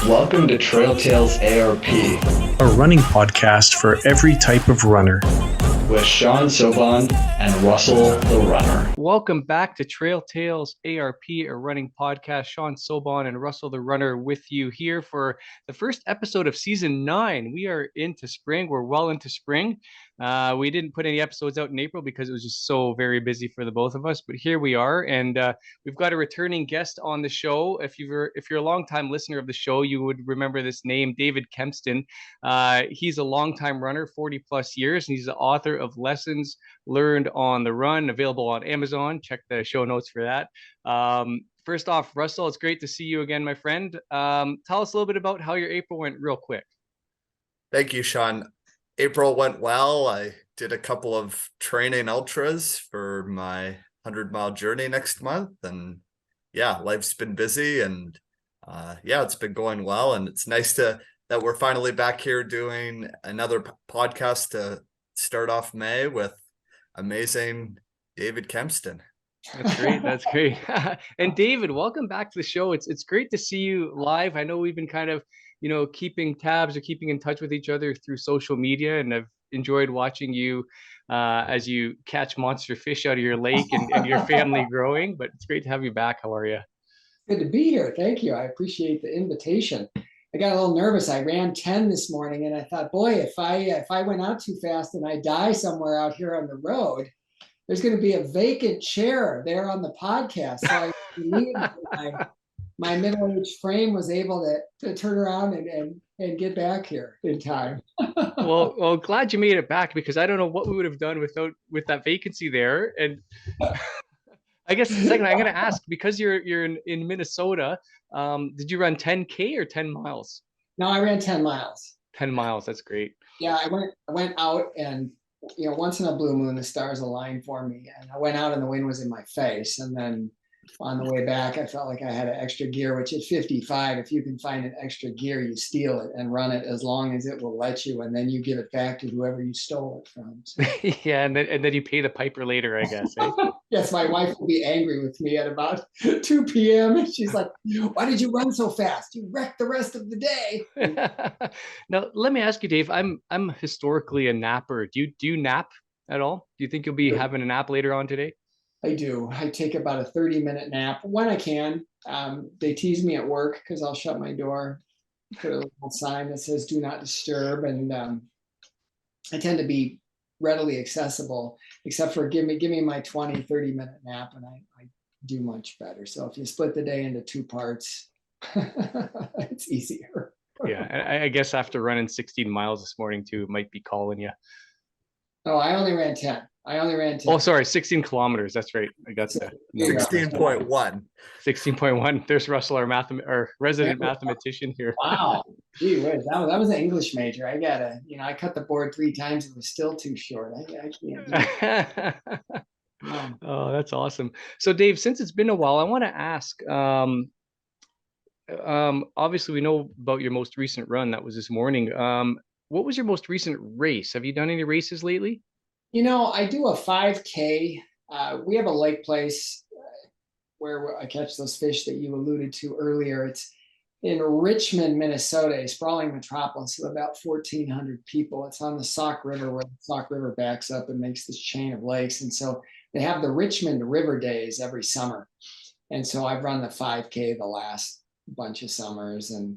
Welcome to Trail Tales ARP a running podcast for every type of runner. with Sean Soban and Russell the Runner. Welcome back to Trail Tales ARP, a running podcast. Sean Soban and Russell the Runner with you here for the first episode of season 9. We are into spring. We're well into spring. We didn't put any episodes out in April because it was just so very busy for the both of us. But here we are, and we've got a returning guest on the show. If you're a longtime listener of the show, you would remember this name, David Kempston. He's a longtime runner, 40 plus years, and he's the author of Lessons Learned on the Run, available on Amazon. Check the show notes for that. First off, Russell, it's great to see you again, my friend. Tell us a little bit about how your April went real quick. Thank you, Sean. April went well. I did a couple of training ultras for my 100-mile journey next month. And yeah, life's been busy and it's been going well. And it's nice that we're finally back here doing another podcast to start off May with amazing David Kempston. That's great. That's great. And David, welcome back to the show. It's great to see you live. I know we've been kind of, keeping tabs or keeping in touch with each other through social media, and I've enjoyed watching you as you catch monster fish out of your lake and your family growing. But it's great to have you back. How are you? Good to be here. Thank you. I appreciate the invitation. I got a little nervous. I ran 10 this morning, and I thought, boy, if I went out too fast and I die somewhere out here on the road, there's going to be a vacant chair there on the podcast. So my middle-aged frame was able to turn around and get back here in time. Well, glad you made it back, because I don't know what we would have done with that vacancy there. And I guess second, I'm going to ask, because you're in Minnesota, did you run 10K or 10 miles? No, I ran 10 miles. 10 miles. That's great. Yeah, I went out, and once in a blue moon, the stars aligned for me. And I went out and the wind was in my face. And then on the way back, I felt like I had an extra gear, which at 55, if you can find an extra gear, you steal it and run it as long as it will let you. And then you give it back to whoever you stole it from. So. Yeah, and then you pay the piper later, I guess. Eh? Yes, my wife will be angry with me at about 2 p.m. And she's like, why did you run so fast? You wrecked the rest of the day. Now, let me ask you, Dave, I'm historically a napper. Do you nap at all? Do you think you'll be having a nap later on today? I do. I take about a 30-minute nap when I can. They tease me at work because I'll shut my door, put a little sign that says "Do not disturb," and I tend to be readily accessible, except for give me my 20-30-minute nap, and I do much better. So if you split the day into 2 parts, it's easier. Yeah, I guess after running 16 miles this morning too, it might be calling you. Oh, I only ran 10. Oh, sorry, 16 kilometers. That's right. I got that. 16.1. 16.1. There's Russell, our resident mathematician here. Wow. Gee whiz, that was an English major. I gotta, I cut the board 3 times. It was still too short. I can't do it. Oh, that's awesome. So Dave, since it's been a while, I want to ask, obviously we know about your most recent run. That was this morning. What was your most recent race? Have you done any races lately? I do a 5K. We have a lake place where I catch those fish that you alluded to earlier. It's in Richmond, Minnesota, a sprawling metropolis of about 1,400 people. It's on the Sauk River, where the Sauk River backs up and makes this chain of lakes. And so they have the Richmond River Days every summer. And so I've run the 5K the last bunch of summers, and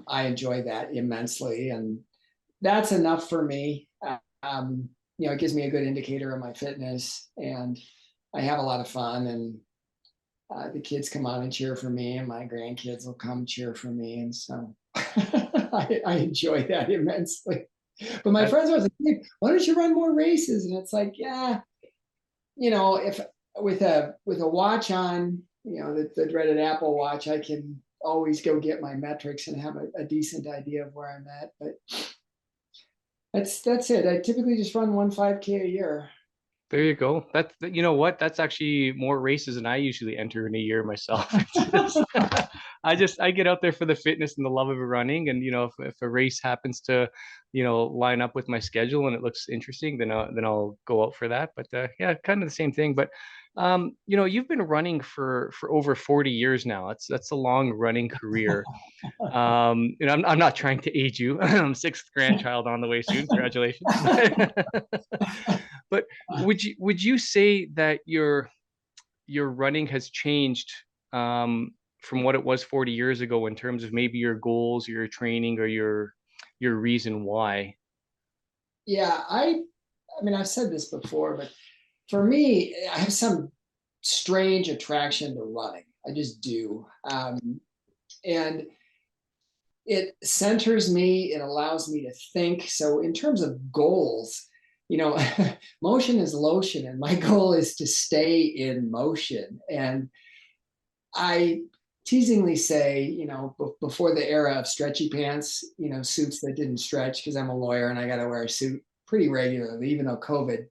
I enjoy that immensely. And that's enough for me. It gives me a good indicator of my fitness, and I have a lot of fun, and the kids come out and cheer for me, and my grandkids will come cheer for me. And so I enjoy that immensely. But my friends always like, why don't you run more races? And it's like, yeah, if with a watch on, the dreaded Apple Watch, I can always go get my metrics and have a decent idea of where I'm at. But that's it. I typically just run 1 5K a year. There you go. That's actually more races than I usually enter in a year myself. I get out there for the fitness and the love of running, and if a race happens to line up with my schedule and it looks interesting, then I'll go out for that. But yeah, kind of the same thing. But you've been running for over 40 years now. That's a long running career. And I'm not trying to age you. I'm sixth grandchild on the way soon. Congratulations. But would you say that your running has changed from what it was 40 years ago in terms of maybe your goals, your training, or your reason why? Yeah, I mean, I've said this before, but for me, I have some strange attraction to running. I just do. And it centers me, it allows me to think. So, in terms of goals, you know, motion is lotion, and my goal is to stay in motion. And I teasingly say, before the era of stretchy pants, suits that didn't stretch, because I'm a lawyer and I got to wear a suit pretty regularly, even though COVID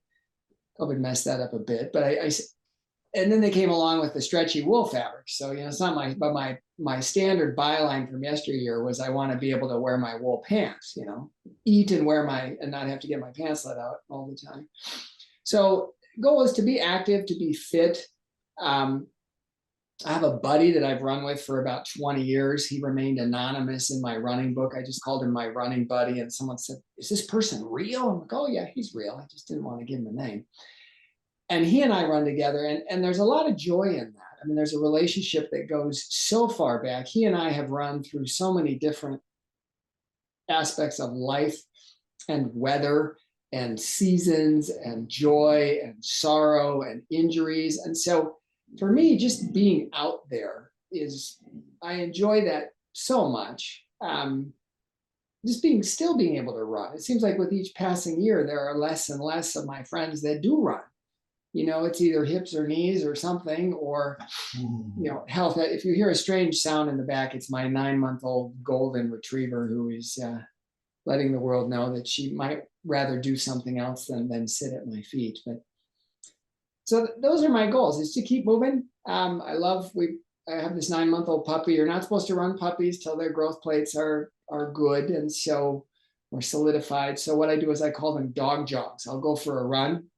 messed that up a bit. But and then they came along with the stretchy wool fabric. So, it's not my standard byline from yesteryear was I want to be able to wear my wool pants, eat and and not have to get my pants let out all the time. So goal is to be active, to be fit. I have a buddy that I've run with for about 20 years. He remained anonymous in my running book. I just called him my running buddy. And someone said, "Is this person real?" I'm like, "Oh yeah, he's real. I just didn't want to give him a name." And he and I run together, and there's a lot of joy in that. I mean, there's a relationship that goes so far back. He and I have run through so many different aspects of life and weather and seasons and joy and sorrow and injuries. And so for me, just being out there I enjoy that so much. Still being able to run. It seems like with each passing year, there are less and less of my friends that do run. It's either hips or knees or something, or, health. If you hear a strange sound in the back, it's my 9-month-old golden retriever who is letting the world know that she might rather do something else than sit at my feet. But so those are my goals, is to keep moving. I have this 9-month-old puppy. You're not supposed to run puppies till their growth plates are good. And so we're solidified. So what I do is I call them dog jogs. I'll go for a run,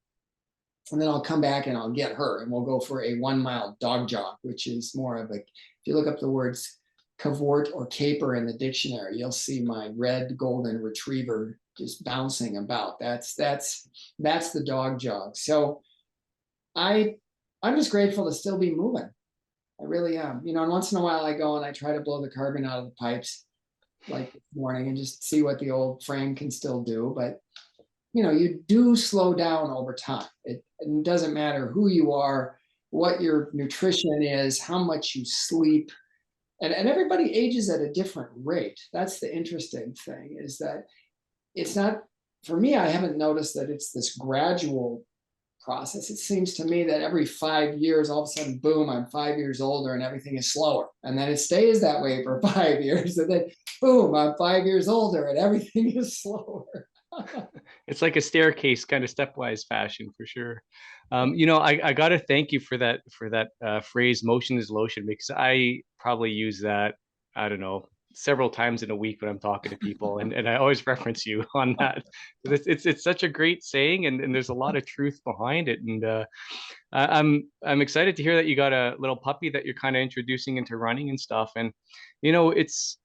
and then I'll come back and I'll get her, and we'll go for a 1-mile dog jog, which is more of if you look up the words cavort or caper in the dictionary, you'll see my red golden retriever just bouncing about. That's the dog jog. So I'm just grateful to still be moving. I really am. And once in a while I go and I try to blow the carbon out of the pipes, like this morning, and just see what the old frame can still do. But you do slow down over time. It doesn't matter who you are, what your nutrition is, how much you sleep. And everybody ages at a different rate. That's the interesting thing, is that it's not, for me, I haven't noticed that it's this gradual process. It seems to me that every 5 years, all of a sudden, boom, I'm 5 years older and everything is slower. And then it stays that way for 5 years. And then boom, I'm 5 years older and everything is slower. It's like a staircase kind of stepwise fashion, for sure. I got to thank you for that phrase, "motion is lotion," because I probably use that, I don't know, several times in a week when I'm talking to people, and I always reference you on that. It's such a great saying, and there's a lot of truth behind it. And I'm excited to hear that you got a little puppy that you're kind of introducing into running and stuff. And it's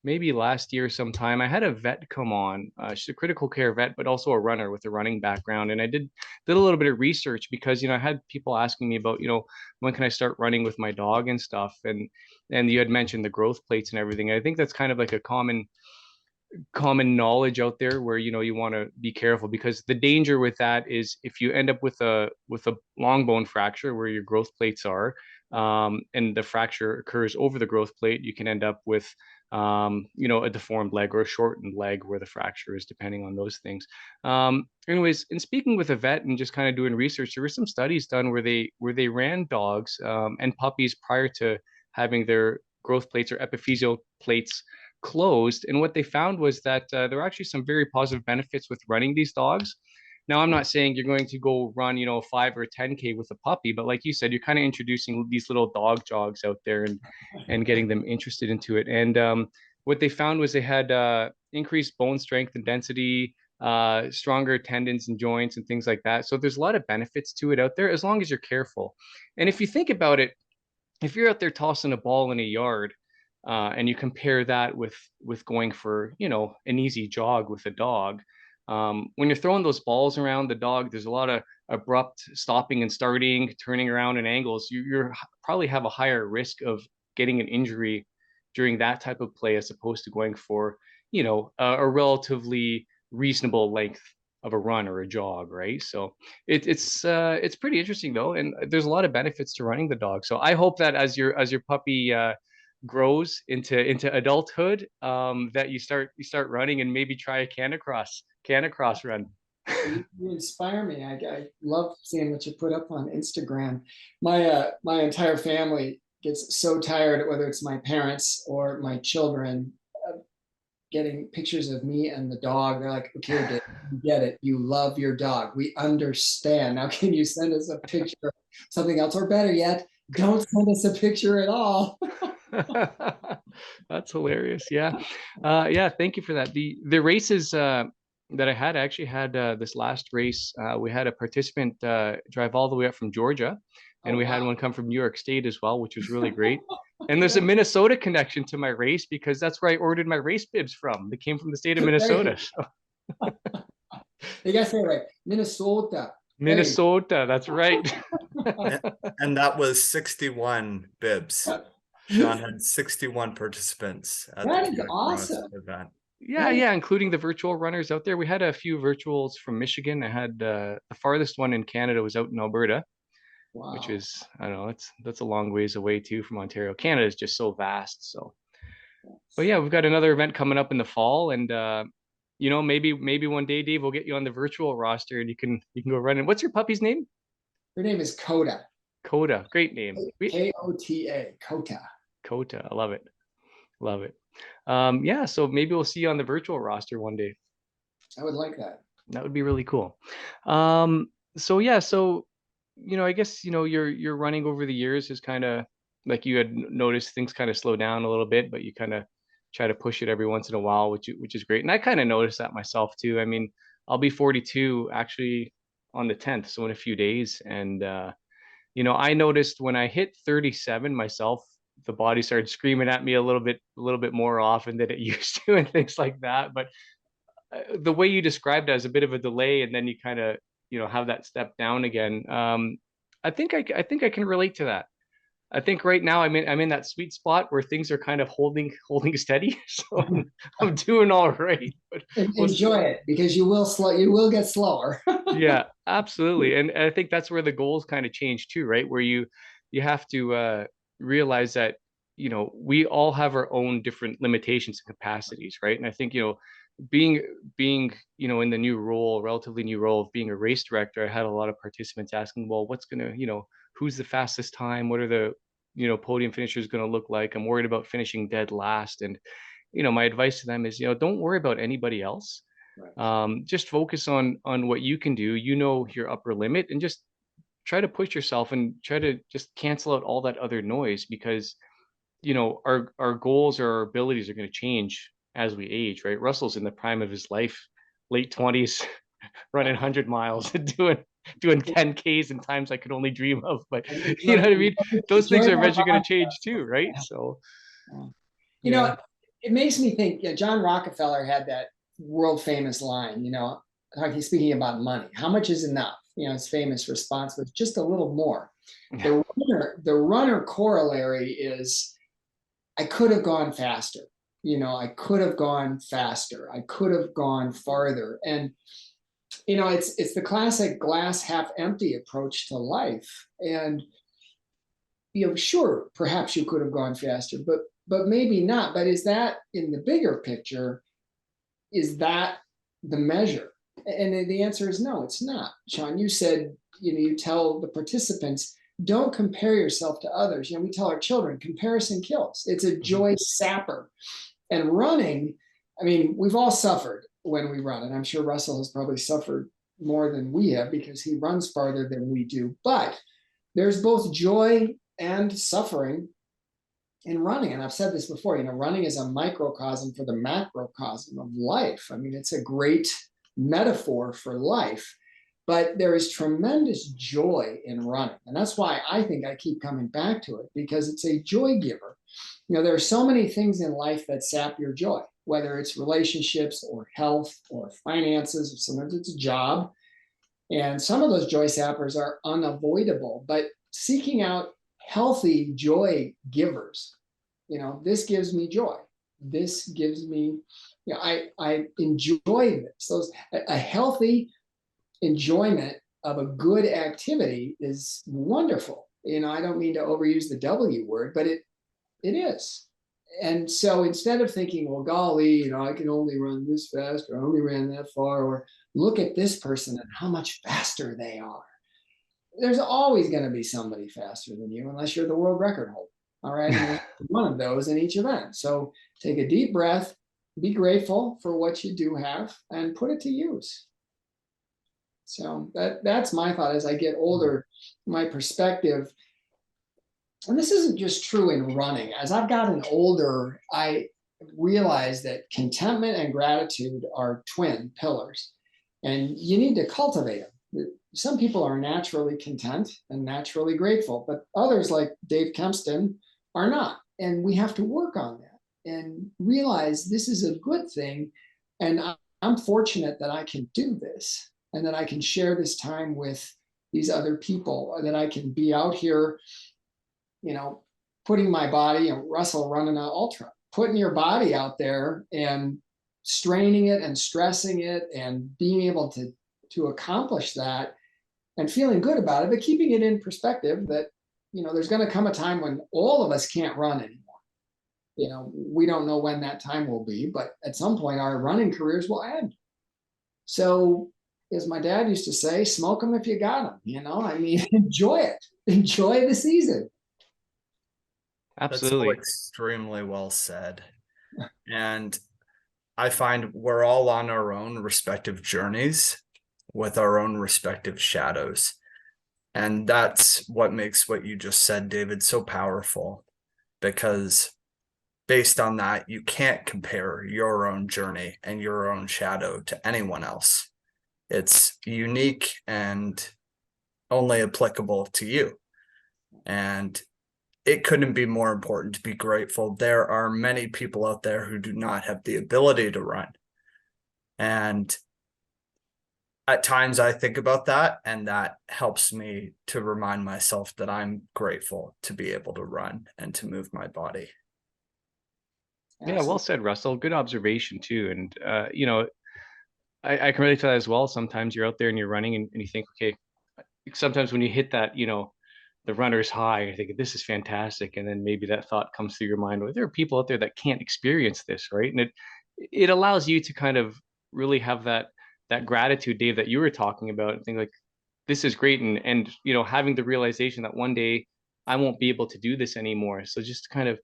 maybe last year sometime, I had a vet come on. She's a critical care vet, but also a runner with a running background. And I did a little bit of research because, I had people asking me about, when can I start running with my dog and stuff. And you had mentioned the growth plates and everything. I think that's kind of like a common knowledge out there where, you want to be careful, because the danger with that is if you end up with a long bone fracture where your growth plates are, and the fracture occurs over the growth plate, you can end up with a deformed leg or a shortened leg where the fracture is, depending on those things. Anyways, in speaking with a vet and just kind of doing research, there were some studies done where they ran dogs and puppies prior to having their growth plates or epiphyseal plates closed. And what they found was that there were actually some very positive benefits with running these dogs. Now, I'm not saying you're going to go run, 5 or 10K with a puppy, but like you said, you're kind of introducing these little dog jogs out there and getting them interested into it. And what they found was they had increased bone strength and density, stronger tendons and joints and things like that. So there's a lot of benefits to it out there as long as you're careful. And if you think about it, if you're out there tossing a ball in a yard, and you compare that with going for an easy jog with a dog, when you're throwing those balls around the dog, there's a lot of abrupt stopping and starting, turning around and angles. You're probably have a higher risk of getting an injury during that type of play as opposed to going for a relatively reasonable length of a run or a jog, right? So it's pretty interesting though, and there's a lot of benefits to running the dog. So I hope that as your puppy grows into adulthood, that you start running and maybe try a canicross run. You inspire me. I love seeing what you put up on Instagram. My entire family gets so tired, whether it's my parents or my children, getting pictures of me and the dog. They're like, okay, Dave, we get it. You love your dog. We understand. Now, can you send us a picture of something else? Or better yet, don't send us a picture at all. That's hilarious. Yeah. Yeah. Thank you for that. The races that I actually had this last race, we had a participant drive all the way up from Georgia, and we had one come from New York State as well, which was really great. And there's a Minnesota connection to my race because that's where I ordered my race bibs from. They came from the state of Minnesota. So. You gotta say it right. Minnesota. Minnesota, that's right. And that was 61 bibs. Sean had 61 participants at that the is awesome event. Yeah, including the virtual runners out there. We had a few virtuals from Michigan. I had the farthest one in Canada was out in Alberta. Wow. Which is, I don't know, that's a long ways away too from Ontario. Canada is just so vast. So, but yeah, we've got another event coming up in the fall, and maybe one day, Dave, we'll get you on the virtual roster and you can go run. And what's your puppy's name? Her name is Coda. Coda, great name. Kota. Kota, I love it. Yeah, so maybe we'll see you on the virtual roster one day. I would like that. That would be really cool. So yeah, I guess your running over the years is kind of like you had noticed things kind of slow down a little bit, but you kind of try to push it every once in a while, which is great. And I kind of noticed that myself too. I mean, I'll be 42 actually on the 10th, so in a few days. And I noticed when I hit 37 myself, the body started screaming at me a little bit more often than it used to, and things like that. But the way you described it as a bit of a delay, and then you kind of have that step down again. I think I can relate to that. I think right now I'm in that sweet spot where things are kind of holding steady. So I'm doing all right. But enjoy it, because you will get slower. Yeah, absolutely. And I think that's where the goals kind of change too, right? Where you have to realize that we all have our own different limitations and capacities, right? And I think being in the relatively new role of being a race director, I had a lot of participants asking, well, what's gonna who's the fastest time, what are the podium finishers going to look like? I'm worried about finishing dead last. And my advice to them is don't worry about anybody else. Right. Just focus on what you can do, your upper limit, and just try to push yourself and try to just cancel out all that other noise, because our goals or our abilities are going to change as we age, right? Russell's in the prime of his life, late 20s, running 100 miles and doing 10Ks in times I could only dream of. But you know what I mean? Those things are eventually going to change too, right? So, it makes me think, John Rockefeller had that world famous line, he's speaking about money. How much is enough? His famous response was just a little more. Yeah. The runner corollary is, I could have gone faster. I could have gone faster. I could have gone farther. And, it's the classic glass half empty approach to life. And, sure, perhaps you could have gone faster, but maybe not. But is that, in the bigger picture, is that the measure? And the answer is no, it's not. Sean, you said, you tell the participants, don't compare yourself to others. We tell our children, comparison kills. It's a joy sapper. And running, I mean, we've all suffered when we run, and I'm sure Russell has probably suffered more than we have because he runs farther than we do. But there's both joy and suffering in running. And I've said this before, running is a microcosm for the macrocosm of life. I mean, it's a great metaphor for life, but there is tremendous joy in running. And that's why I think I keep coming back to it, because it's a joy giver. There are so many things in life that sap your joy, whether it's relationships or health or finances, or sometimes it's a job. And some of those joy sappers are unavoidable, but seeking out healthy joy givers, this gives me joy. This gives me, I enjoy this. A healthy enjoyment of a good activity is wonderful. I don't mean to overuse the W word, but it is. And so instead of thinking, well, golly, I can only run this fast, or I only ran that far, or look at this person and how much faster they are. There's always going to be somebody faster than you, unless you're the world record holder. All right. And one of those in each event. So take a deep breath, be grateful for what you do have, and put it to use. So that's my thought. As I get older, my perspective, and this isn't just true in running. As I've gotten older, I realize that contentment and gratitude are twin pillars, and you need to cultivate them. Some people are naturally content and naturally grateful, but others, like Dave Kempston, are not. And we have to work on that and realize this is a good thing. And I'm fortunate that I can do this, and that I can share this time with these other people, that I can be out here, putting my body, Russell running an ultra, putting your body out there and straining it and stressing it and being able to accomplish that and feeling good about it, but keeping it in perspective that, there's going to come a time when all of us can't run anymore. We don't know when that time will be, but at some point our running careers will end. So, as my dad used to say, smoke them if you got them, enjoy it. Enjoy the season. Absolutely. That's extremely well said. And I find we're all on our own respective journeys with our own respective shadows. And that's what makes what you just said, David, so powerful, because based on that, you can't compare your own journey and your own shadow to anyone else. It's unique and only applicable to you. And it couldn't be more important to be grateful. There are many people out there who do not have the ability to run. And at times I think about that, and that helps me to remind myself that I'm grateful to be able to run and to move my body. Yeah, well said, Russell. Good observation too. And I can relate to that as well. Sometimes you're out there and you're running and you think, okay, sometimes when you hit that, the runner's high, you think this is fantastic. And then maybe that thought comes through your mind, well, there are people out there that can't experience this, right? And it allows you to kind of really have that gratitude, Dave, that you were talking about, and think like, this is great. And having the realization that one day I won't be able to do this anymore. So just kind of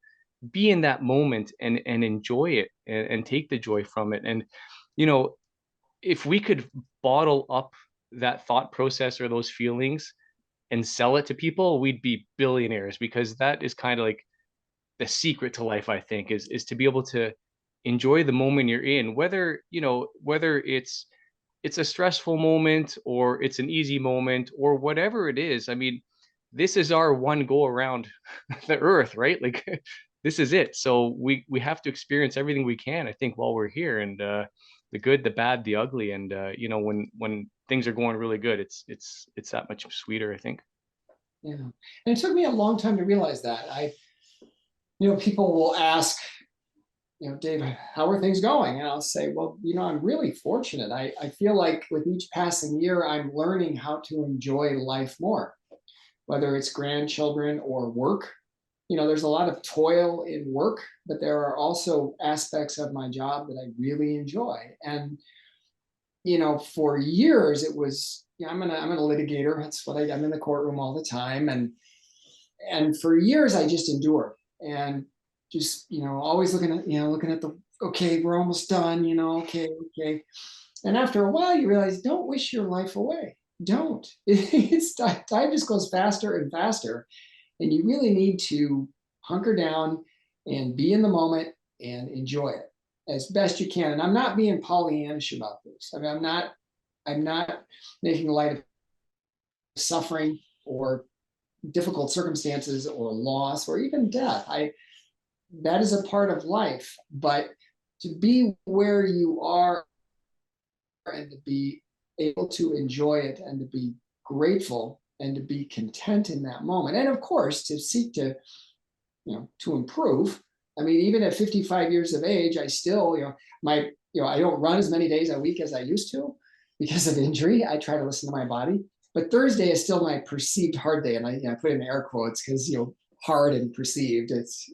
be in that moment and enjoy it and take the joy from it. And, if we could bottle up that thought process or those feelings and sell it to people, we'd be billionaires, because that is kind of like the secret to life, I think, is to be able to enjoy the moment you're in, whether it's a stressful moment or it's an easy moment or whatever it is. I mean, this is our one go around the earth, right? Like this is it. So we have to experience everything we can, I think, while we're here, and the good, the bad, the ugly. And when things are going really good, it's that much sweeter, I think. Yeah. And it took me a long time to realize that. People will ask, Dave, how are things going? And I'll say, well, I'm really fortunate. I feel like with each passing year, I'm learning how to enjoy life more, whether it's grandchildren or work. There's a lot of toil in work, but there are also aspects of my job that I really enjoy. And, for years it was, I'm a litigator. That's what I'm in the courtroom all the time. And for years I just endured and just, always looking at the, okay, we're almost done, okay. And after a while, you realize, don't wish your life away. Don't. Time just goes faster and faster. And you really need to hunker down and be in the moment and enjoy it as best you can. And I'm not being Pollyannish about this. I mean, I'm not making light of suffering or difficult circumstances or loss or even death. That is a part of life, but to be where you are and to be able to enjoy it and to be grateful and to be content in that moment. And of course, to seek to, to improve. I mean, even at 55 years of age, I still, I don't run as many days a week as I used to because of injury. I try to listen to my body, but Thursday is still my perceived hard day. And I put in air quotes because, hard and perceived, it's,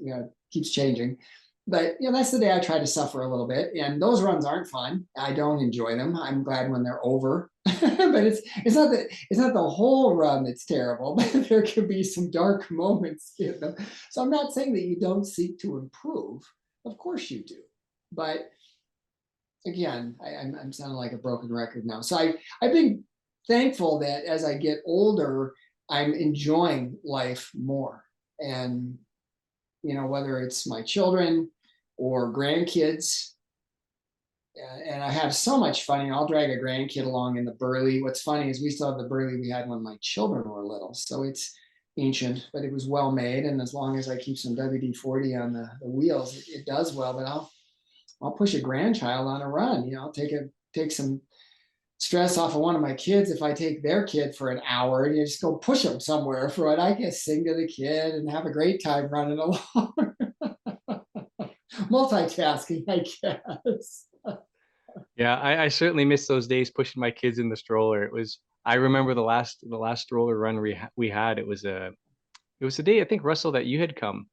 keeps changing. But that's the day I try to suffer a little bit, and those runs aren't fun. I don't enjoy them. I'm glad when they're over, but it's not the whole run that's terrible. But there could be some dark moments in them. So I'm not saying that you don't seek to improve. Of course you do, but again, I'm sounding like a broken record now. So I've been thankful that as I get older, I'm enjoying life more, and whether it's my children or grandkids. And I have so much fun. I'll drag a grandkid along in the Burley. What's funny is we still have the Burley we had when my children were little. So it's ancient, but it was well made. And as long as I keep some WD-40 on the wheels, it does well. But I'll push a grandchild on a run. I'll take some stress off of one of my kids if I take their kid for an hour and you just go push them somewhere for it. I can sing to the kid and have a great time running along. Multitasking, I guess. Yeah, I certainly miss those days pushing my kids in the stroller. I remember the last stroller run we had. It was a day, I think, Russell, that you had come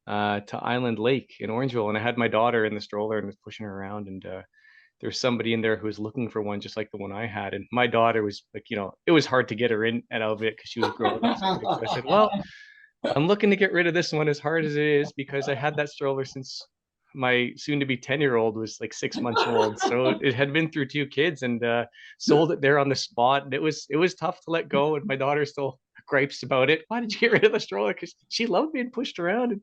to Island Lake in Orangeville, and I had my daughter in the stroller and was pushing her around, and there's somebody in there who was looking for one just like the one I had, and my daughter was like, it was hard to get her in and out of it because she was growing up so big. So I said, well, I'm looking to get rid of this one as hard as it is because I had that stroller since my soon-to-be 10-year-old was like 6 months old. So it had been through two kids, and sold it there on the spot. And it was tough to let go. And my daughter still gripes about it. Why did you get rid of the stroller? Because she loved being pushed around and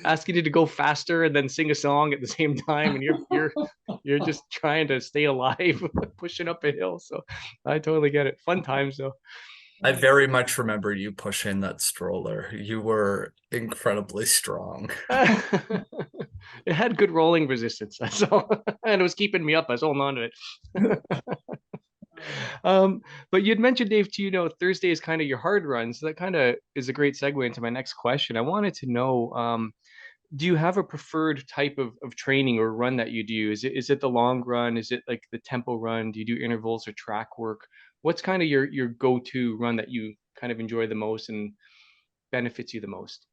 asking you to go faster and then sing a song at the same time. And you're just trying to stay alive, pushing up a hill. So I totally get it. Fun times though. I very much remember you pushing that stroller. You were incredibly strong. It had good rolling resistance, that's all. And it was keeping me up. I was holding on to it. But you'd mentioned, Dave, too, Thursday is kind of your hard run. So that kind of is a great segue into my next question. I wanted to know, do you have a preferred type of training or run that you do? Is it the long run? Is it like the tempo run? Do you do intervals or track work? What's kind of your go-to run that you kind of enjoy the most and benefits you the most?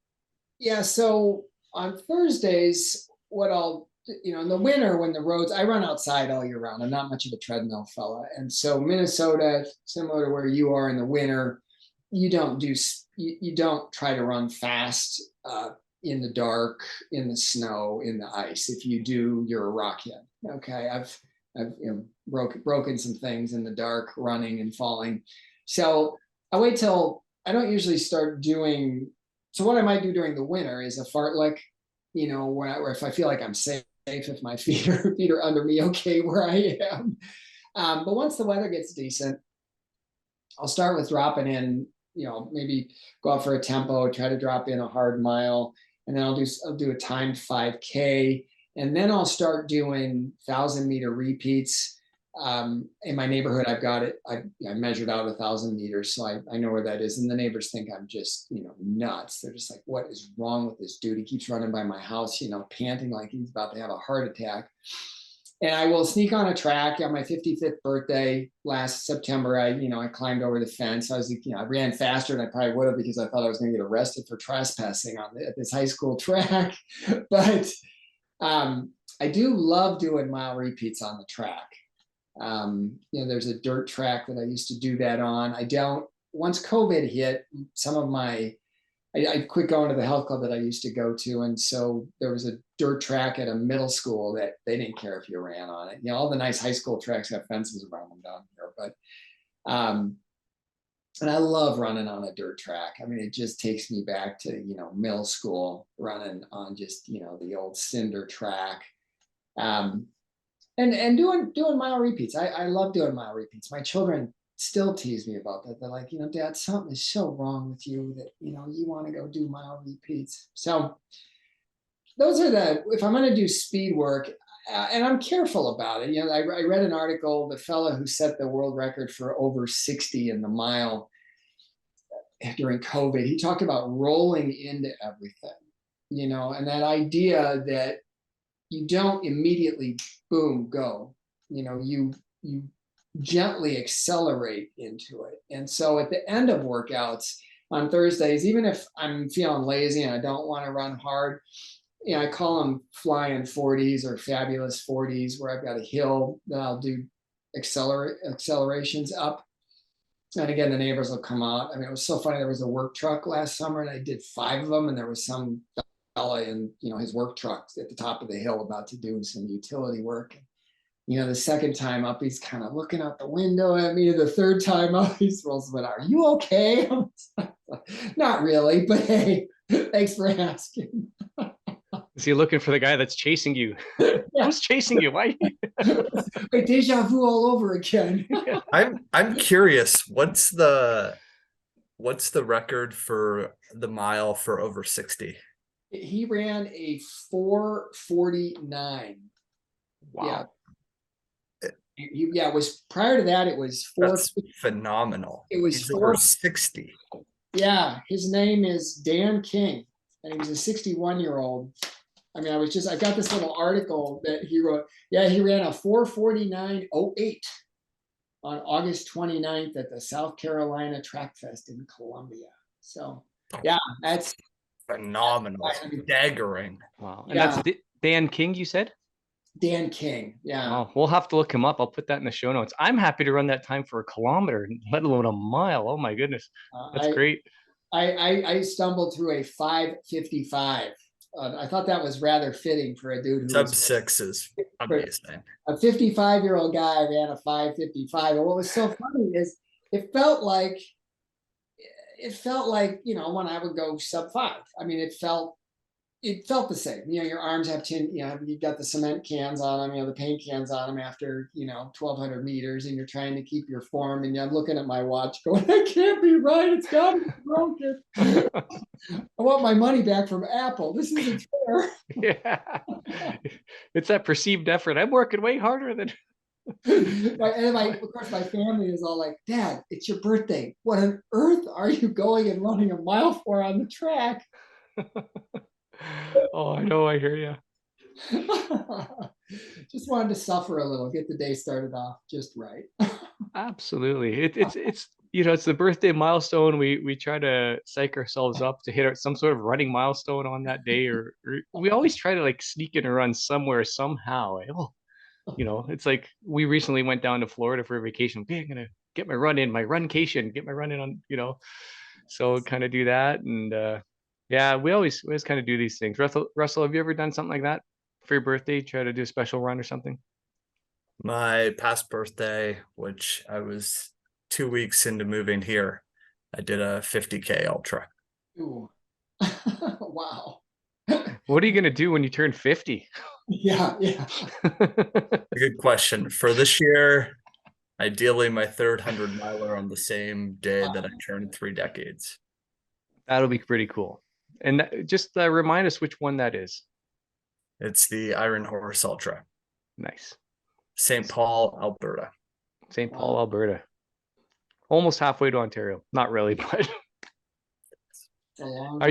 Yeah, so on Thursdays, what I'll, in the winter when the roads, I run outside all year round. I'm not much of a treadmill fella. And so Minnesota, similar to where you are in the winter, you don't try to run fast in the dark, in the snow, in the ice. If you do, you're a rockhead. Okay, I've broken some things in the dark running and falling. So I wait till I don't usually start doing. So what I might do during the winter is a fartlek, where if I feel like I'm safe, if my feet are under me, okay, where I am. But once the weather gets decent, I'll start with dropping in. Maybe go out for a tempo, try to drop in a hard mile, and then I'll do a timed 5K. And then I'll start doing 1,000-meter repeats. In my neighborhood, I've got it. I measured out 1,000 meters, so I know where that is. And the neighbors think I'm just, nuts. They're just like, what is wrong with this dude? He keeps running by my house, panting like he's about to have a heart attack. And I will sneak on a track. On my 55th birthday last September, I climbed over the fence. I was, I ran faster than I probably would have because I thought I was going to get arrested for trespassing at this high school track. But I do love doing mile repeats on the track. There's a dirt track that I used to do that on. Once COVID hit, some of my I quit going to the health club that I used to go to. And so there was a dirt track at a middle school that they didn't care if you ran on it. All the nice high school tracks have fences around them down here, and I love running on a dirt track. I mean, it just takes me back to, middle school, running on just, the old cinder track. And doing mile repeats. I love doing mile repeats. My children still tease me about that. They're like, Dad, something is so wrong with you that, you want to go do mile repeats. So those are if I'm going to do speed work, and I'm careful about it. I read an article, the fellow who set the world record for over 60 in the mile during COVID, he talked about rolling into everything, and that idea that you don't immediately, boom, go, you gently accelerate into it. And so at the end of workouts on Thursdays, even if I'm feeling lazy and I don't want to run hard, I call them flying 40s or fabulous 40s, where I've got a hill that I'll do accelerations up. And again, the neighbors will come out. I mean, it was so funny. There was a work truck last summer and I did 5 of them, and there was some fella in, his work truck at the top of the hill about to do some utility work. The second time up, he's kind of looking out the window at me. The third time up, he rolls, "But are you okay?" Not really, but hey, thanks for asking. Is he looking for the guy that's chasing you? Yeah. Who's chasing you? Why? Wait, deja vu all over again. I'm curious, what's the record for the mile for over 60? He ran a 4:49. Wow. Yeah. It was prior to that. It was 4. That's phenomenal. It was He's 4. over 60. Yeah, his name is Dan King, and he was a 61-year-old. I mean, I got this little article that he wrote. Yeah, he ran a 4:49.08 on August 29th at the South Carolina Track Fest in Columbia. So yeah, that's phenomenal. Staggering. Wow. And that's Dan King, you said? Dan King. Yeah. Oh, we'll have to look him up. I'll put that in the show notes. I'm happy to run that time for a kilometer, let alone a mile. Oh my goodness. That's great. I stumbled through a 5:55. I thought that was rather fitting for a dude who Sub 6 is amazing. A 55-year-old guy ran a 5:55. And what was so funny is it felt like, when I would go sub 5. I mean, it felt the same. Your arms have you've got the cement cans on them, the paint cans on them after 1,200 meters, and you're trying to keep your form. And I'm looking at my watch going, "That can't be right. It's got to be broken. I want my money back from Apple. This isn't fair." Yeah. It's that perceived effort. I'm working way harder than. And of course, my family is all like, "Dad, it's your birthday. What on earth are you going and running a mile for on the track?" Oh, I know. I hear you. Just wanted to suffer a little, get the day started off just right. Absolutely. It's the birthday milestone. We try to psych ourselves up to hit some sort of running milestone on that day, or we always try to like sneak in a run somewhere somehow. It's like we recently went down to Florida for a vacation. Okay, I'm gonna get my run in, my runcation, get my run in on, so kind of do that. And yeah, we always kind of do these things. Russell, have you ever done something like that for your birthday? Try to do a special run or something? My past birthday, which I was 2 weeks into moving here, I did a 50K ultra. Ooh. Wow. What are you gonna do when you turn 50? Yeah. Good question. For this year, ideally my third 100-miler on the same day that I turned 3 decades. That'll be pretty cool. And just remind us which one that is. It's the Iron Horse Ultra. Nice. St. Paul, Alberta. St. Paul, Alberta. Almost halfway to Ontario. Not really, but are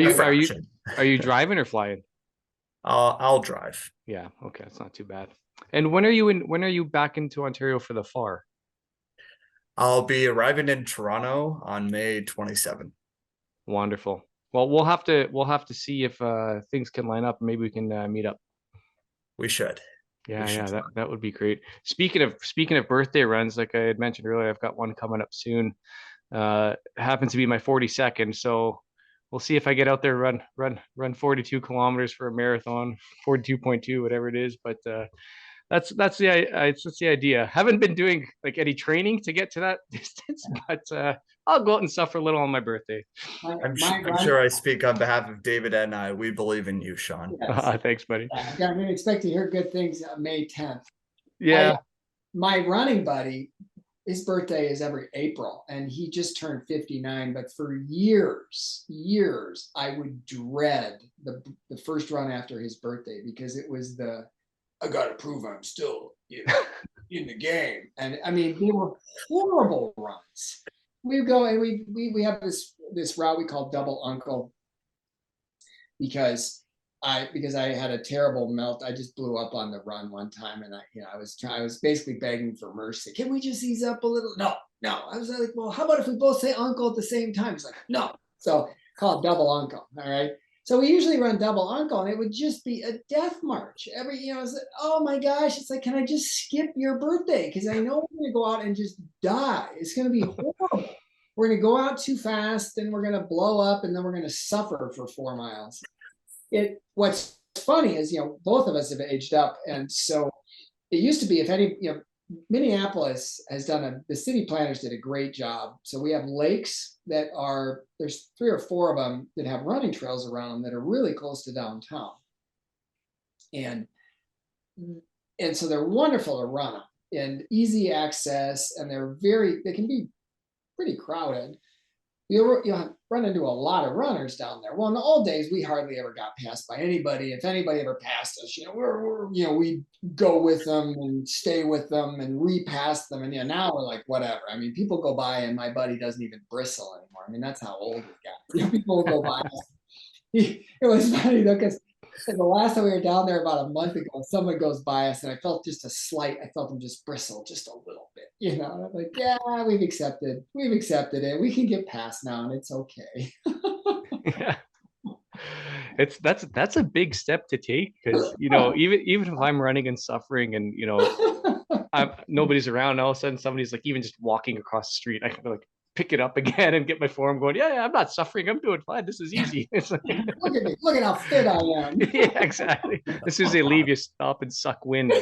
you driving or flying? I'll drive. Yeah, okay, that's not too bad. And when are you back into Ontario for the FAR? I'll be arriving in Toronto on May 27th. Wonderful. Well, we'll have to see if things can line up. Maybe we can meet up. We should. Yeah, that would be great. Speaking of birthday runs, like I had mentioned earlier, I've got one coming up soon. Happens to be my 42nd, so we'll see if I get out there, run 42 kilometers for a marathon, 42.2, whatever it is. But that's the idea. Haven't been doing like any training to get to that distance, but I'll go out and suffer a little on my birthday. I'm sure I speak on behalf of David and I. We believe in you, Sean. Yes. Thanks, buddy. Yeah, I'm going to expect to hear good things on May 10th. Yeah. My running buddy, his birthday is every April, and he just turned 59. But for years, I would dread the first run after his birthday because it was I got to prove I'm still in the game. And I mean, they were horrible runs. We go and we have this route we call Double Uncle because I had a terrible melt. I just blew up on the run one time, and I was basically begging for mercy. Can we just ease up a little? No. I was like, well, how about if we both say uncle at the same time? It's like, no. So call it Double Uncle. All right. So we usually run Double Uncle, and it would just be a death march. It's like, oh my gosh, it's like, can I just skip your birthday? Because I know we're going to go out and just die. It's going to be horrible. We're going to go out too fast, then we're going to blow up, and then we're going to suffer for 4 miles. What's funny is, both of us have aged up, and so it used to be Minneapolis has the city planners did a great job. So we have lakes there's 3 or 4 of them that have running trails around them that are really close to downtown. And so they're wonderful to run on and easy access, and they can be pretty crowded. You'll run into a lot of runners down there. Well, in the old days, we hardly ever got passed by anybody. If anybody ever passed us, we go with them and stay with them and repass them. And now we're like, whatever. I mean, people go by and my buddy doesn't even bristle anymore. I mean, that's how old we got. People go by us. It was funny though, because the last time we were down there about a month ago, someone goes by us and I felt them just bristle just a little bit, and I'm like, yeah, we've accepted it. We can get past now and it's okay. Yeah. That's a big step to take because, even if I'm running and suffering and, nobody's around, all of a sudden somebody's like even just walking across the street, I can like pick it up again and get my form going. Yeah, I'm not suffering. I'm doing fine. This is easy. It's like, look at me. Look at how fit I am. Yeah, exactly. As soon as they leave, you stop and suck wind.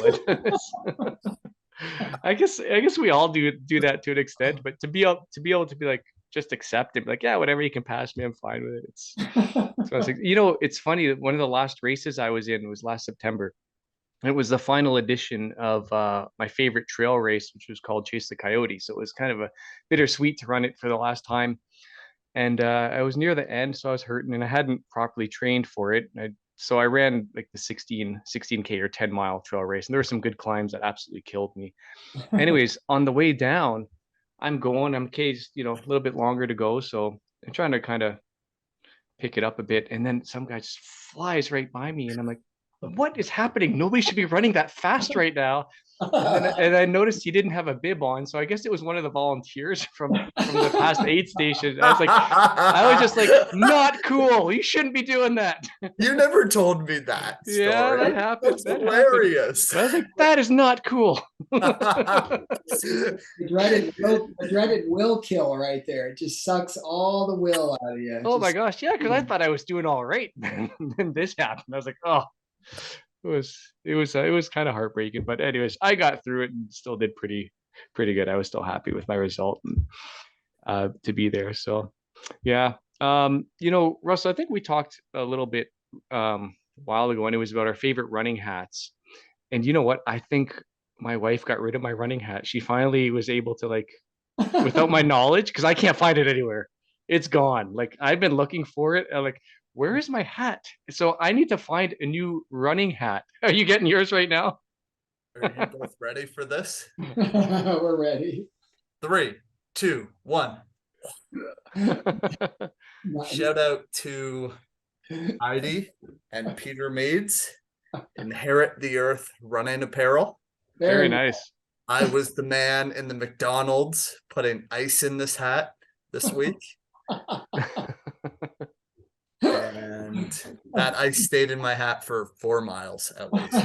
I guess we all do that to an extent, but to be able to be like, just accept it, like, yeah, whatever, you can pass me, I'm fine with it. It's funny that one of the last races I was in was last September. It was the final edition of my favorite trail race, which was called Chase the Coyote. So it was kind of a bittersweet to run it for the last time. And I was near the end, so I was hurting and I hadn't properly trained for it. So I ran like the 16K or 10-mile trail race. And there were some good climbs that absolutely killed me. Anyways, on the way down, I'm okay, just, a little bit longer to go. So I'm trying to kind of pick it up a bit. And then some guy just flies right by me. And I'm like, what is happening? Nobody should be running that fast right now. And I noticed he didn't have a bib on, so I guess it was one of the volunteers from the past aid station. I was just like, not cool. You shouldn't be doing that. You never told me that story. Yeah, that happened. That's hilarious. I was like, that is not cool. The dreaded will kill right there. It just sucks all the will out of you. Oh my gosh, yeah, because I thought I was doing all right. And then this happened. I was like, oh. It was kind of heartbreaking, but anyways, I got through it and still did pretty good. I was still happy with my result and to be there. So yeah. Russell, I think we talked a little bit a while ago, and it was about our favorite running hats. And you know what? I think my wife got rid of my running hat. She finally was able to, without my knowledge, because I can't find it anywhere. It's gone. I've been looking for it. Where is my hat? So I need to find a new running hat. Are you getting yours right now? Are you both ready for this? We're ready. 3, 2, 1. Shout out to Heidi and Peter Meads, Inherit the Earth running apparel. Very nice. I was the man in the McDonald's putting ice in this hat this week. And that ice stayed in my hat for 4 miles at least.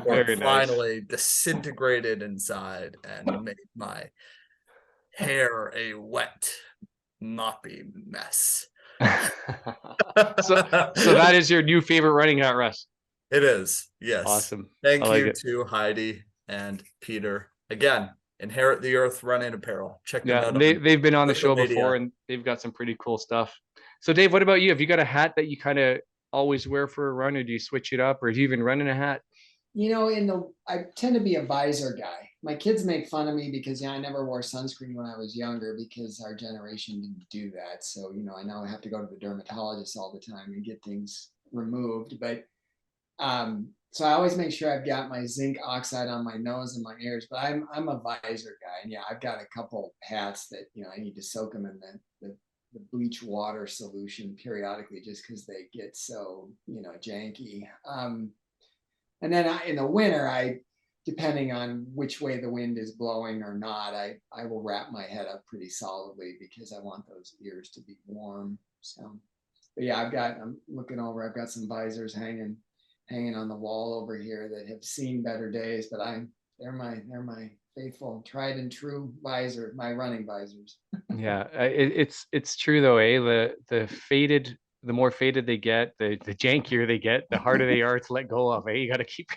Very finally disintegrated inside and made my hair a wet, moppy mess. So that is your new favorite running hat, Russ. It is, yes. Awesome. Thank I like you it. to Heidi and Peter. Again, Inherit the Earth Running Apparel. Check them Yeah, out. they've been on the social show media. before, and they've got some pretty cool stuff. So Dave, what about you? Have you got a hat that you kind of always wear for a run, or do you switch it up, or do you even run in a hat? I tend to be a visor guy. My kids make fun of me because I never wore sunscreen when I was younger because our generation didn't do that. So, I now have to go to the dermatologist all the time and get things removed. But so I always make sure I've got my zinc oxide on my nose and my ears, but I'm a visor guy. And I've got a couple hats that, I need to soak them in the bleach water solution periodically just because they get so, janky. And then in the winter, depending on which way the wind is blowing or not, I will wrap my head up pretty solidly because I want those ears to be warm. So, but yeah, I'm looking over, I've got some visors hanging on the wall over here that have seen better days, but they're my faithful, tried and true visor, my running visors. Yeah, it's true though, eh? The more faded they get, the jankier they get, the harder they are to let go of. Eh? You got to keep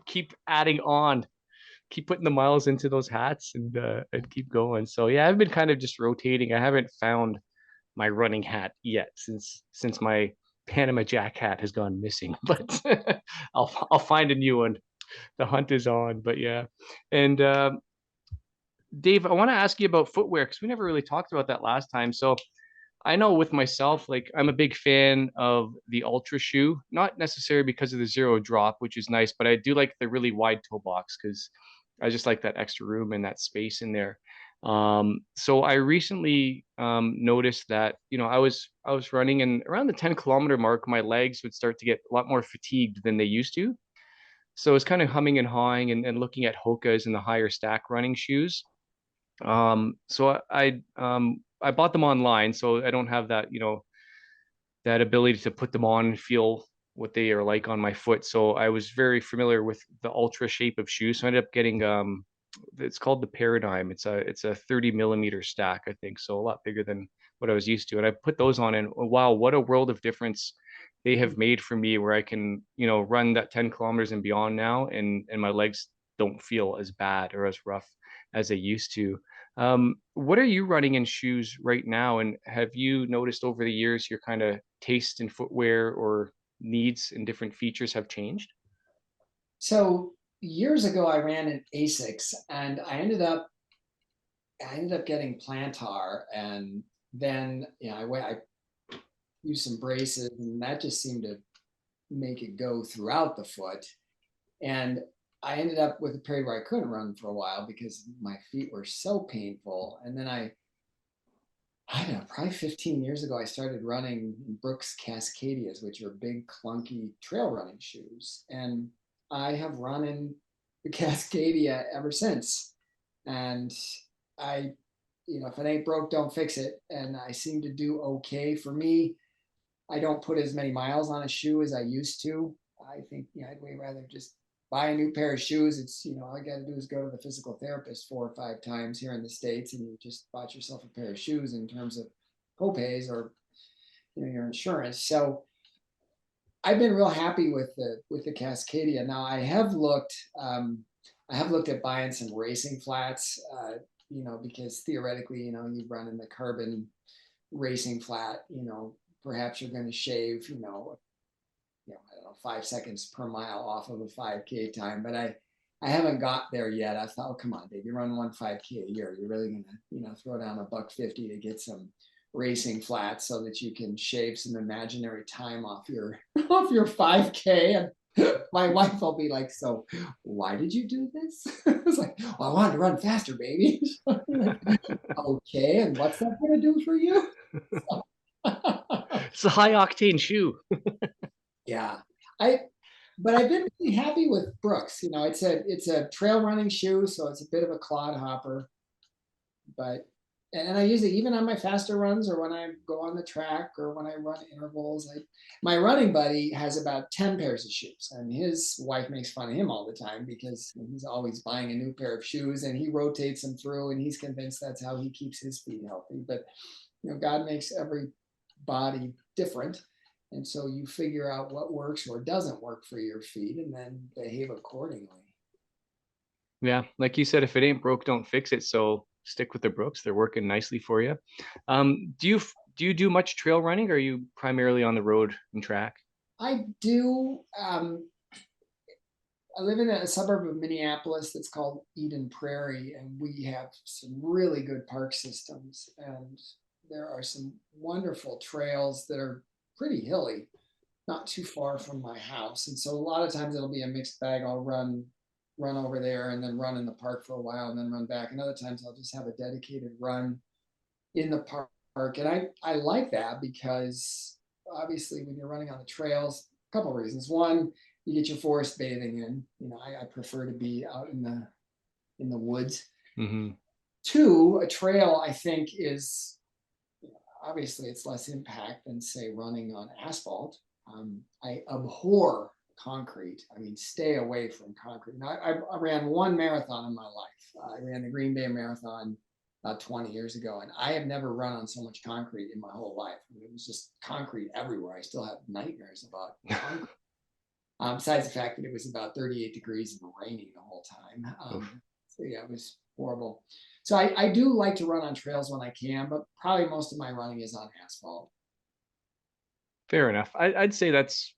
keep adding on, keep putting the miles into those hats, and keep going. So yeah, I've been kind of just rotating. I haven't found my running hat yet since my Panama Jack hat has gone missing, but I'll find a new one. The hunt is on, but yeah. And Dave, I want to ask you about footwear because we never really talked about that last time. So I know with myself, like I'm a big fan of the Ultra shoe, not necessarily because of the zero drop, which is nice, but I do like the really wide toe box because I just like that extra room and that space in there. So I recently noticed that I was running, and around the 10-kilometer mark, my legs would start to get a lot more fatigued than they used to. So it's kind of humming and hawing and looking at Hoka's and the higher stack running shoes. So I bought them online, so I don't have that ability to put them on and feel what they are like on my foot. So I was very familiar with the Ultra shape of shoes. So I ended up getting it's called the Paradigm. It's a 30 millimeter stack, I think, so a lot bigger than what I was used to. And I put those on, and wow, what a world of difference they have made for me, where I can run that 10 kilometers and beyond now, and my legs don't feel as bad or as rough as they used to. What are you running in shoes right now? And have you noticed over the years your kind of taste in footwear or needs and different features have changed? So years ago, I ran in Asics, and I ended up getting plantar, and then I used some braces, and that just seemed to make it go throughout the foot. And I ended up with a period where I couldn't run for a while because my feet were so painful. And then I don't know, probably 15 years ago, I started running Brooks Cascadias, which are big, clunky trail running shoes. And I have run in the Cascadia ever since. And if it ain't broke, don't fix it. And I seem to do okay. For me, I don't put as many miles on a shoe as I used to. I think I'd way rather just buy a new pair of shoes. It's all you got to do is go to the physical therapist 4 or 5 times here in the States, and you just bought yourself a pair of shoes in terms of copays or your insurance. So I've been real happy with the Cascadia. Now I have looked at buying some racing flats, because theoretically, you run in the carbon racing flat, perhaps you're going to shave, I don't know, 5 seconds per mile off of a 5K time, but I haven't got there yet. I thought, oh, come on, Dave, you run one 5K a year. You're really gonna, throw down $150 to get some racing flats so that you can shave some imaginary time off your 5K. And my wife will be like, so why did you do this? It's like, well, I wanted to run faster, baby. Like, okay, and what's that gonna do for you? So, It's a high octane shoe. yeah, but I've been really happy with Brooks. It's a trail running shoe, so it's a bit of a clod hopper. But and I use it even on my faster runs or when I go on the track or when I run intervals. My running buddy has about 10 pairs of shoes, and his wife makes fun of him all the time because he's always buying a new pair of shoes and he rotates them through, and he's convinced that's how he keeps his feet healthy. But God makes every body different. And so you figure out what works or doesn't work for your feet and then behave accordingly. Yeah, like you said, if it ain't broke, don't fix it. So stick with the Brooks; they're working nicely for you. Do you do much trail running, or are you primarily on the road and track? I do. I live in a suburb of Minneapolis that's called Eden Prairie, and we have some really good park systems. And there are some wonderful trails that are pretty hilly, not too far from my house. And so a lot of times it'll be a mixed bag. I'll run over there and then run in the park for a while and then run back. And other times I'll just have a dedicated run in the park. And I like that because obviously when you're running on the trails, a couple of reasons. One, you get your forest bathing in. I prefer to be out in the woods. Mm-hmm. Two, a trail I think is obviously it's less impact than say running on asphalt. I abhor concrete. I mean, stay away from concrete. Now, I ran one marathon in my life. I ran the Green Bay Marathon about 20 years ago, and I have never run on so much concrete in my whole life. I mean, it was just concrete everywhere. I still have nightmares about concrete. Besides the fact that it was about 38 degrees and raining the whole time. So yeah, it was horrible. So I do like to run on trails when I can, but probably most of my running is on asphalt. Fair enough. I'd say that's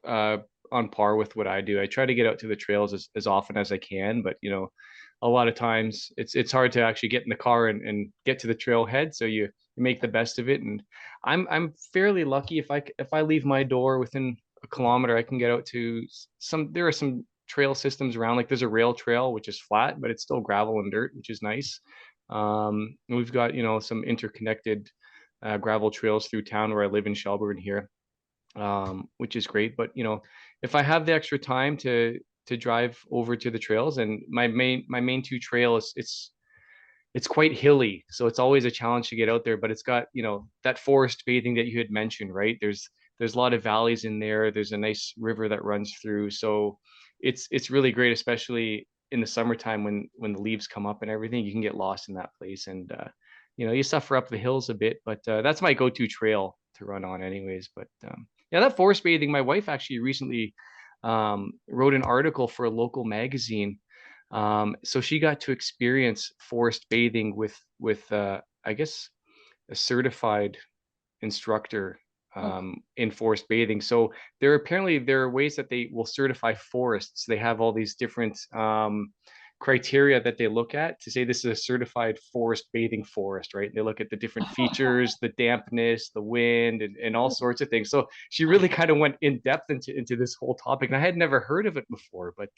on par with what I do. I try to get out to the trails as often as I can, but a lot of times it's hard to actually get in the car and get to the trailhead. So you make the best of it. And I'm fairly lucky if I leave my door within a kilometer, I can get out to there are some trail systems around. Like there's a rail trail which is flat, but it's still gravel and dirt, which is nice. And we've got some interconnected gravel trails through town where I live in Shelburne here, which is great. But if I have the extra time to drive over to the trails, and my main two trails, it's quite hilly, so it's always a challenge to get out there. But it's got that forest bathing that you had mentioned, right? There's a lot of valleys in there. There's a nice river that runs through, so it's really great, especially in the summertime when the leaves come up and everything. You can get lost in that place, and you suffer up the hills a bit, but that's my go-to trail to run on anyways. But yeah, that forest bathing, my wife actually recently wrote an article for a local magazine. So she got to experience forest bathing with I guess a certified instructor in forest bathing. So there are ways that they will certify forests. They have all these different criteria that they look at to say this is a certified forest bathing forest, right? They look at the different features, the dampness, the wind, and all sorts of things. So she really kind of went in depth into this whole topic, and I had never heard of it before, but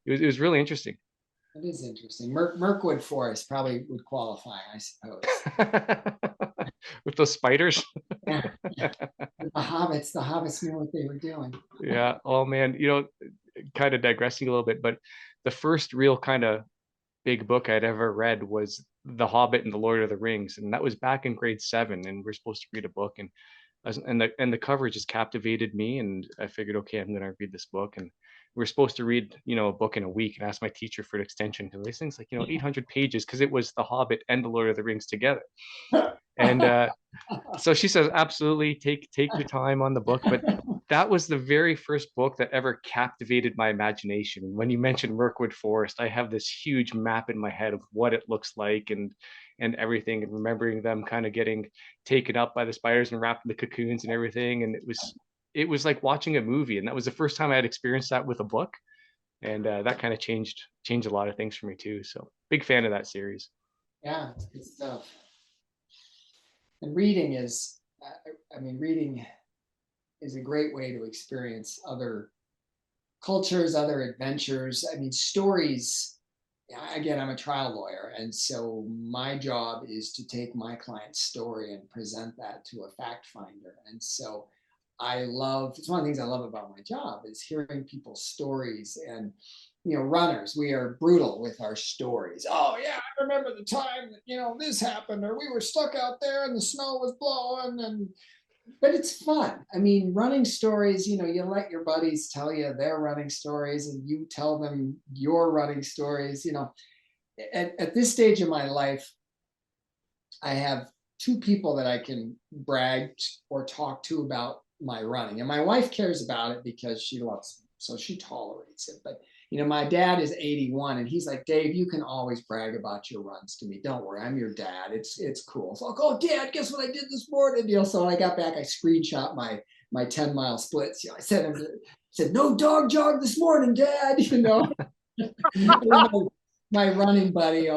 it was really interesting. It is interesting. Mirkwood Forest probably would qualify, I suppose. With those spiders. Yeah. The hobbits knew what they were doing. Yeah. Oh man, kind of digressing a little bit, but the first real kind of big book I'd ever read was The Hobbit and the Lord of the Rings, and that was back in grade 7, and we're supposed to read a book, and the cover just captivated me, and I figured, okay, I'm gonna read this book. And we're supposed to read a book in a week, and ask my teacher for an extension because these things 800 pages, because it was The Hobbit and the Lord of the Rings together. And so she says, absolutely, take your time on the book. But that was the very first book that ever captivated my imagination. When you mentioned Mirkwood Forest, I have this huge map in my head of what it looks like and everything, and remembering them kind of getting taken up by the spiders and wrapped in the cocoons and everything. And it was like watching a movie. And that was the first time I had experienced that with a book. And that kind of changed a lot of things for me too. So big fan of that series. Yeah, it's good stuff. And reading is a great way to experience other cultures, other adventures. I mean, stories. Again, I'm a trial lawyer, and so my job is to take my client's story and present that to a fact finder. And so it's one of the things I love about my job is hearing people's stories. And runners, we are brutal with our stories. Oh yeah, I remember the time that this happened, or we were stuck out there and the snow was blowing, but it's fun. I mean, running stories, you let your buddies tell you their running stories, and you tell them your running stories. At this stage of my life, I have two people that I can brag or talk to about my running. And my wife cares about it because she loves me, so she tolerates it. But my dad is 81 and he's like, Dave, you can always brag about your runs to me. Don't worry, I'm your dad. It's cool. So I'll go, Dad, guess what I did this morning? So when I got back, I screenshot my 10-mile splits. I said, no dog jog this morning, Dad. My running buddy,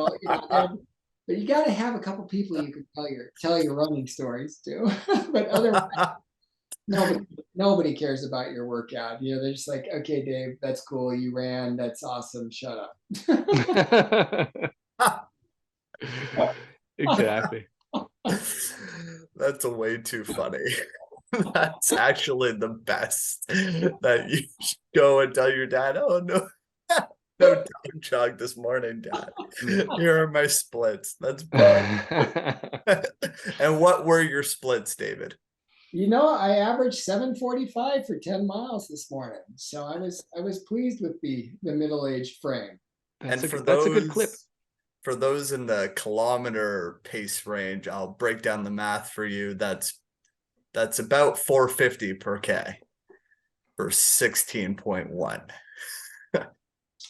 but you got to have a couple people you can tell your running stories to. But otherwise, nobody cares about your workout. They're just like, okay, Dave, that's cool. You ran. That's awesome. Shut up. Exactly. That's way too funny. That's actually the best, that you go and tell your dad, oh, no. No dog jog this morning, Dad. Here are my splits. That's fun. And what were your splits, David? I averaged 7:45 for 10 miles this morning. So I was pleased with the middle-aged frame. That's a good clip. For those in the kilometer pace range, I'll break down the math for you. That's about 450 per K for 16.1.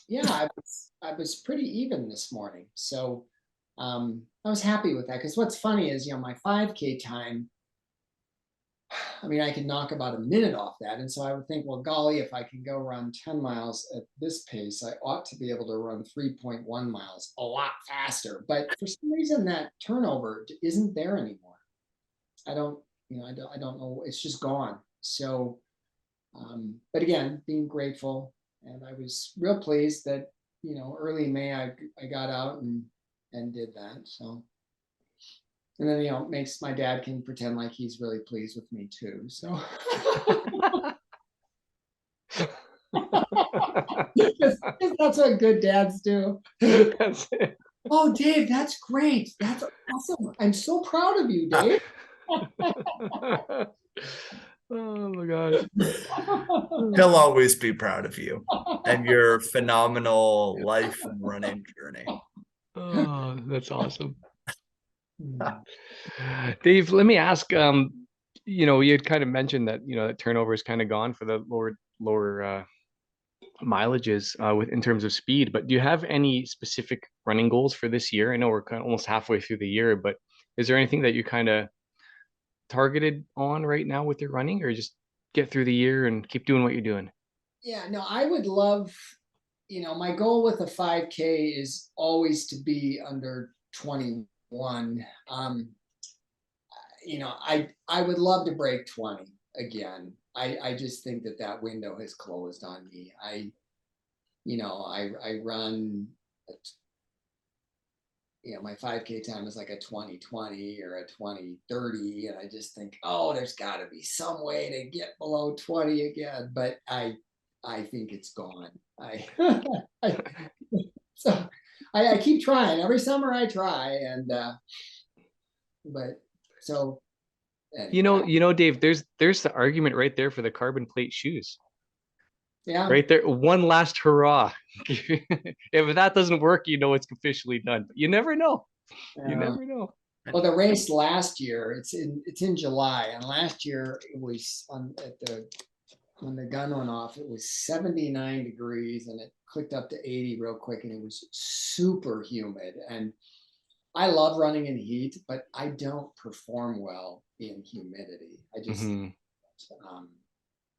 Yeah, I was pretty even this morning. So I was happy with that, because what's funny is, my 5K time, I can knock about a minute off that. And so I would think, well, golly, if I can go run 10 miles at this pace, I ought to be able to run 3.1 miles a lot faster. But for some reason, that turnover isn't there anymore. I don't know. It's just gone. So, but again, being grateful. And I was real pleased that, early May, I got out and did that. So, and then, makes my dad can pretend like he's really pleased with me too. So, that's what good dads do. That's it. Oh, Dave, that's great. That's awesome. I'm so proud of you, Dave. Oh my gosh. He'll always be proud of you and your phenomenal life and running journey. Oh, that's awesome. Dave, let me ask, you had kind of mentioned that, that turnover is kind of gone for the lower mileages in terms of speed, but do you have any specific running goals for this year? I know we're kind of almost halfway through the year, but is there anything that you kind of targeted on right now with your running, or just get through the year and keep doing what you're doing? Yeah, no, I would love, my goal with a 5K is always to be under 21. I would love to break 20 again. I just think that window has closed on me. I run, my 5K time is like a 20:20 or a 20:30, and I just think, oh, there's got to be some way to get below 20 again. But I think it's gone. So I keep trying. Every summer I try, and but so. Anyway. Dave, there's the argument right there for the carbon plate shoes. Yeah. Right there. One last hurrah. If that doesn't work, it's officially done. But you never know. You never know. Well, the race last year, it's in July, and last year it was when the gun went off, it was 79 degrees, and it clicked up to 80 real quick, and it was super humid. And I love running in heat, but I don't perform well in humidity. I just,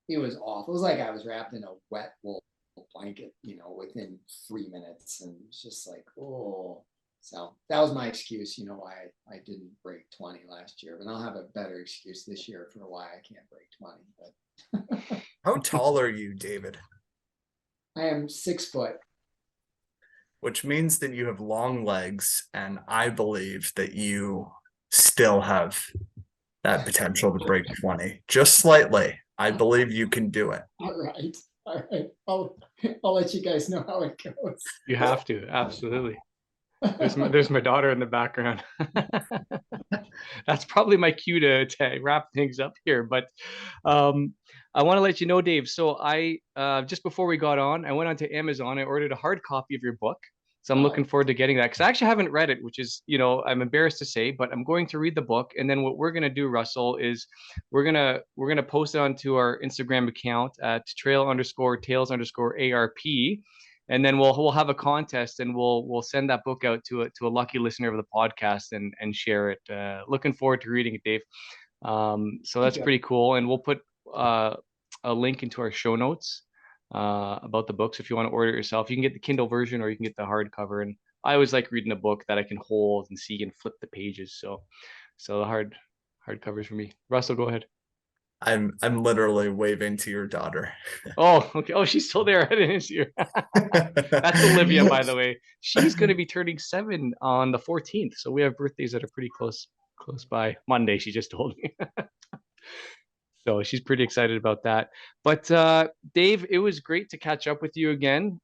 it was awful. It was like I was wrapped in a wet wool blanket, within 3 minutes, and it's just like, oh. So that was my excuse, why I didn't break 20 last year. But I'll have a better excuse this year for why I can't break 20. But how tall are you, David? I am 6 foot. Which means that you have long legs, and I believe that you still have that potential to break 20. Just slightly. I believe you can do it. All right. I'll let you guys know how it goes. You have to, absolutely. There's my daughter in the background. That's probably my cue to wrap things up here. But I want to let you know, Dave. So I just before we got on, I went onto Amazon. I ordered a hard copy of your book. So I'm looking forward to getting that because I actually haven't read it, which is, I'm embarrassed to say, but I'm going to read the book. And then what we're gonna do, Russell, is we're gonna post it onto our Instagram account at trail_tales_ARP. And then we'll have a contest and we'll send that book out to a lucky listener of the podcast and share it. Looking forward to reading it, Dave. So that's pretty cool. And we'll put a link into our show notes about the books if you want to order it yourself. You can get the Kindle version or you can get the hardcover. And I always like reading a book that I can hold and see and flip the pages. So the hardcovers for me. Russell, go ahead. I'm literally waving to your daughter. Oh, okay. Oh, she's still there. I didn't see her. That's Olivia, by the way. She's going to be turning 7 on the 14th. So we have birthdays that are pretty close by. Monday, she just told me. So she's pretty excited about that. But Dave, it was great to catch up with you again.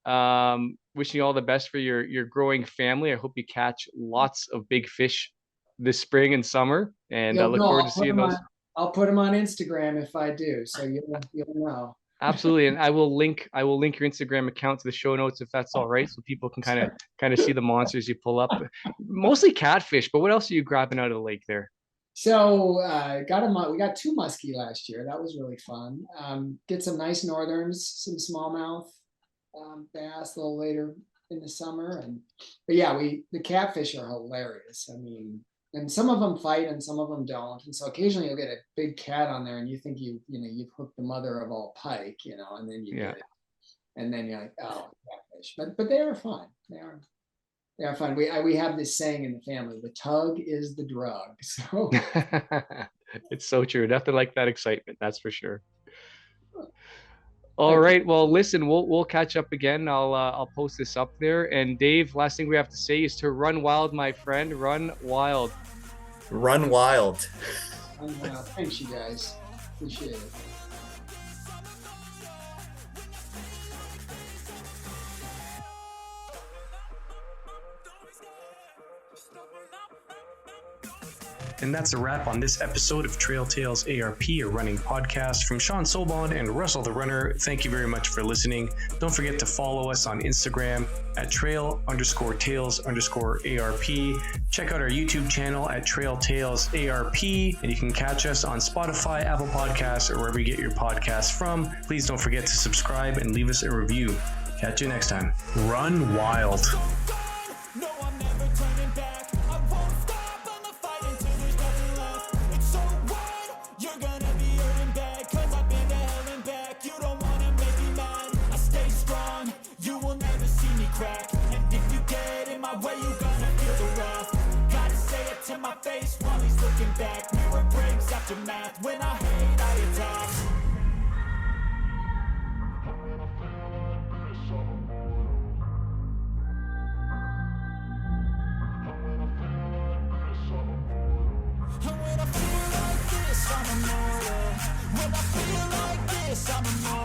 Wishing you all the best for your growing family. I hope you catch lots of big fish this spring and summer. And I look forward to seeing those. I'll put them on Instagram if I do, so you'll know. Absolutely, and I will link your Instagram account to the show notes if that's all right, so people can kind of see the monsters you pull up. Mostly catfish, but what else are you grabbing out of the lake there? So we got 2 muskie last year. That was really fun. Get some nice northerns, some smallmouth bass a little later in the summer, but yeah, the catfish are hilarious. I mean. And some of them fight and some of them don't. And so occasionally you'll get a big cat on there and you think you've hooked the mother of all pike, and then you get it. And then you're like, oh, catfish. But they are fun. They are fun. We have this saying in the family, the tug is the drug. So it's so true. Nothing like that excitement, that's for sure. All right. Well, listen, we'll catch up again. I'll post this up there. And Dave, last thing we have to say is to run wild, my friend. Run wild. Run wild. Run wild. Thanks, you guys. Appreciate it. And that's a wrap on this episode of Trail Tales ARP, a running podcast from Sean Sobon and Russell the Runner. Thank you very much for listening. Don't forget to follow us on Instagram at trail_tales_ARP. Check out our YouTube channel at Trail Tales ARP, and you can catch us on Spotify, Apple Podcasts, or wherever you get your podcasts from. Please don't forget to subscribe and leave us a review. Catch you next time. Run wild. No, I'm never turning back. I won't stop, I'ma fight until there's nothing left. It's so what? You're gonna be hurting bad, cause I've been to hell and back. You don't wanna make me mad, I stay strong. You will never see me crack. And if you get in my way, you gonna feel the wrath. Gotta say it to my face while he's looking back. Mirror breaks after math. When I hate, I attack. And when I feel like this, I'm immortal. When I feel like this, I'm immortal.